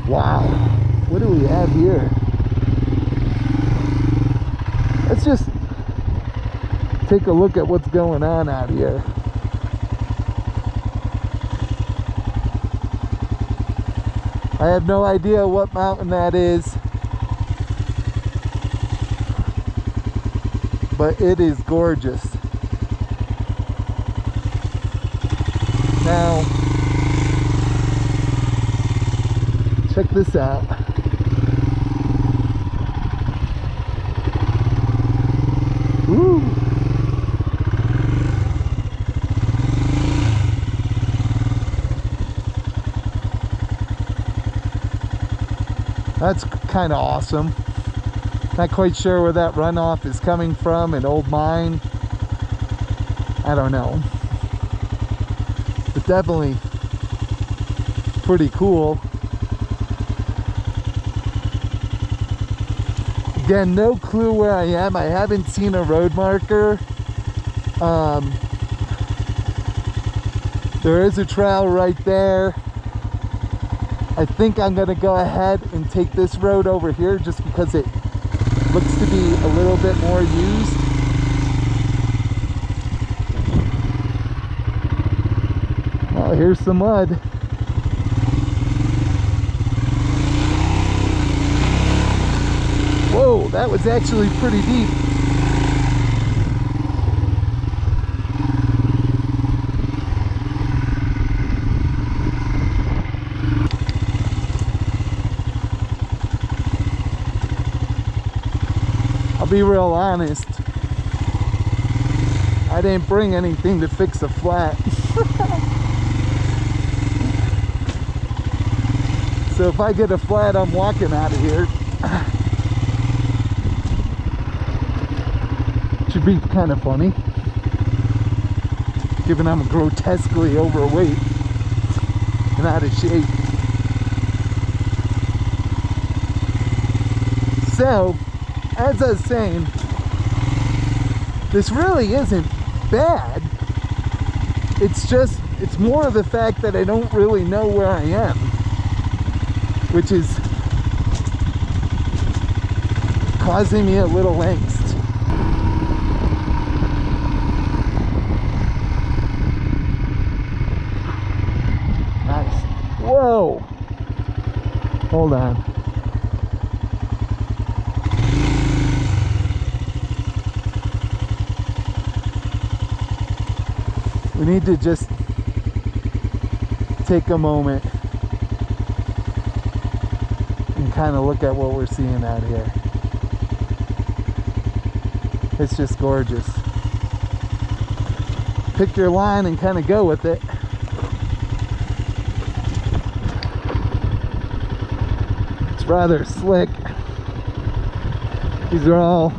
Wow, what do we have here? Let's just take a look at what's going on out here. I have no idea what mountain that is, but it is gorgeous. Now, check this out. Woo! That's kind of awesome. Not quite sure where that runoff is coming from, an old mine. I don't know. But definitely pretty cool. Again, no clue where I am. I haven't seen a road marker. There is a trail right there. I think I'm gonna go ahead and take this road over here just because it looks to be a little bit more used. Well, here's some mud. Whoa, that was actually pretty deep. I'll be real honest, I didn't bring anything to fix a flat. So if I get a flat, I'm walking out of here. Should be kind of funny, given I'm grotesquely overweight and out of shape. So, as I was saying, this really isn't bad. It's just, it's more of the fact that I don't really know where I am, which is causing me a little angst. Nice. Whoa! Hold on. We need to just take a moment and kind of look at what we're seeing out here. It's just gorgeous. Pick your line and kind of go with it. It's rather slick. These are all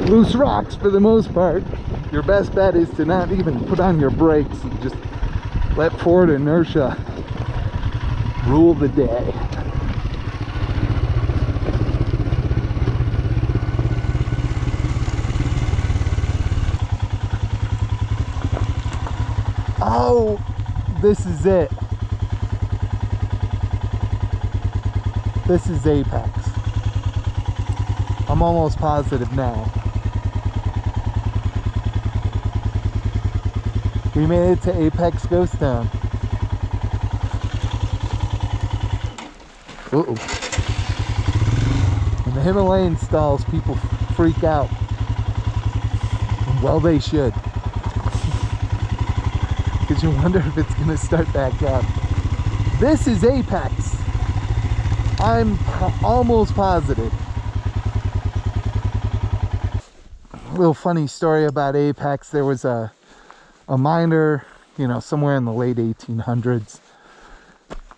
loose rocks for the most part. Your best bet is to not even put on your brakes and just let forward inertia rule the day. Oh, this is it. This is Apex. I'm almost positive now. We made it to Apex Ghost Town. Uh-oh. In the Himalayan stalls, people freak out. Well, they should. Because you wonder if it's going to start back up. This is Apex. I'm almost positive. A little funny story about Apex. There was a miner, you know, somewhere in the late 1800s.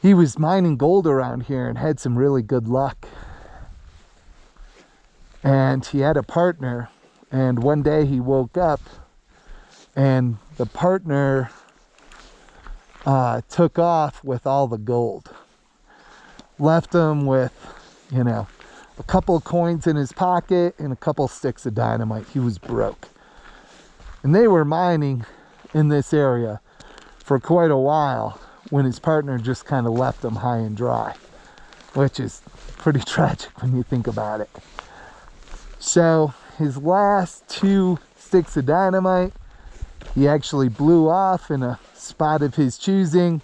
He was mining gold around here and had some really good luck. And he had a partner, and one day he woke up and the partner took off with all the gold. Left him with, you know, a couple of coins in his pocket and a couple sticks of dynamite. He was broke. And they were mining in this area for quite a while when his partner just kind of left him high and dry, which is pretty tragic when you think about it. So his last 2 sticks of dynamite, he actually blew off in a spot of his choosing.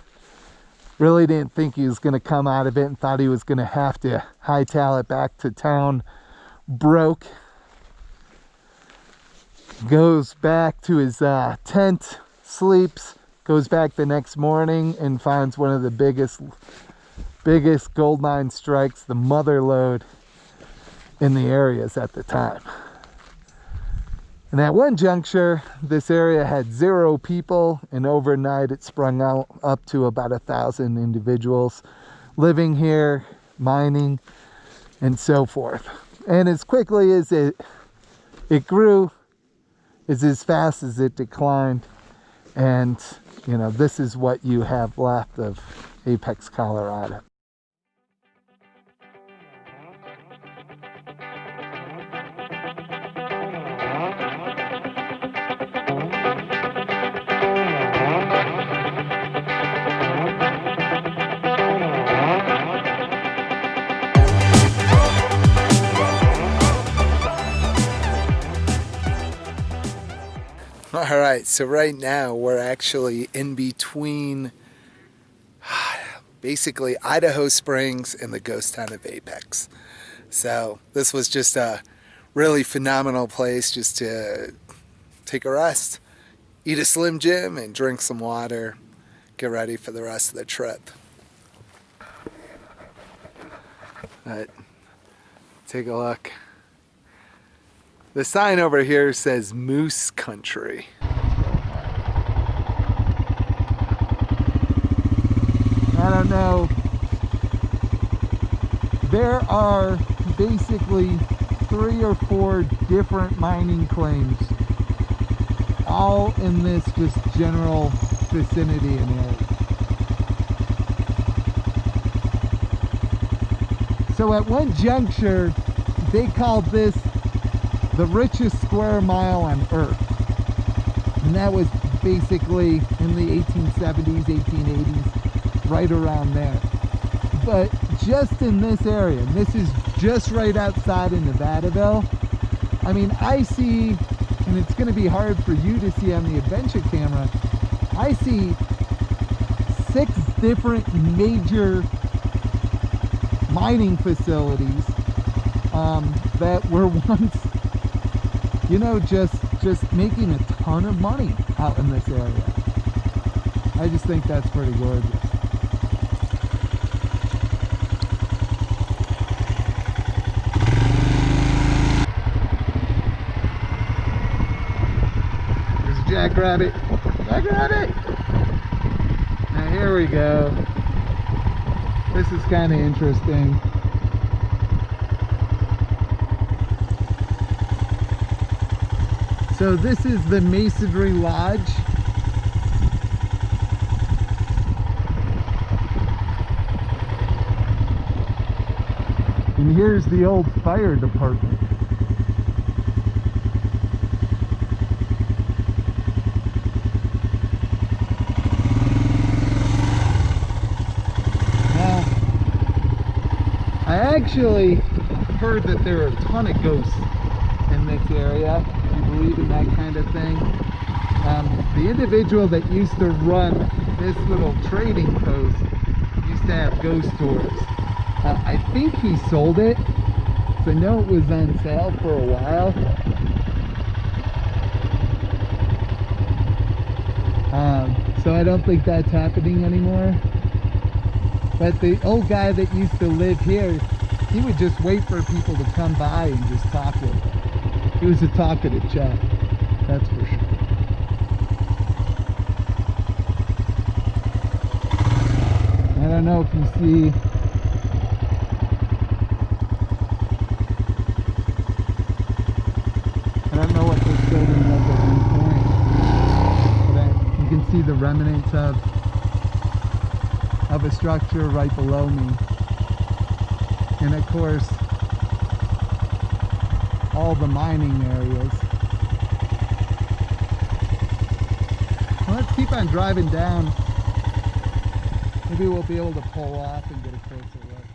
Really didn't think he was going to come out of it and thought he was going to have to hightail it back to town. Broke. Goes back to his tent, sleeps, goes back the next morning and finds one of the biggest gold mine strikes, the mother lode in the areas at the time. And at one juncture, this area had 0 people, and overnight it sprung out up to about 1,000 individuals living here, mining, and so forth. And as quickly as it grew, is as fast as it declined. And you know, this is what you have left of Apex, Colorado. All right, so right now we're actually in between basically Idaho Springs and the ghost town of Apex. So this was just a really phenomenal place just to take a rest, eat a Slim Jim, and drink some water, get ready for the rest of the trip. But take a look. The sign over here says Moose Country. I don't know. There are basically 3 or 4 different mining claims, all in this just general vicinity and area. So at one juncture, they called this the richest square mile on earth, and that was basically in the 1870s, 1880s, right around there. But just in this area, and this is just right outside of Nevadaville, I mean, I see, and it's going to be hard for you to see on the adventure camera, I see 6 different major mining facilities that were once, you know, just making a ton of money out in this area. I just think that's pretty gorgeous. There's a jackrabbit. Jackrabbit! Now here we go. This is kind of interesting. So this is the Masonry Lodge. And here's the old fire department. Now, I actually heard that there are a ton of ghosts in this area. Believe in that kind of thing. The individual that used to run this little trading post used to have ghost tours. I think he sold it, so I know it was on sale for a while. So I don't think that's happening anymore. But the old guy that used to live here, he would just wait for people to come by and just talk with him. He was a talkative chap, that's for sure. I don't know if you see, I don't know what this building was at one point, but you can see the remnants of a structure right below me. And of course, all the mining areas. Well, let's keep on driving down Maybe we'll be able to pull off and get a closer look.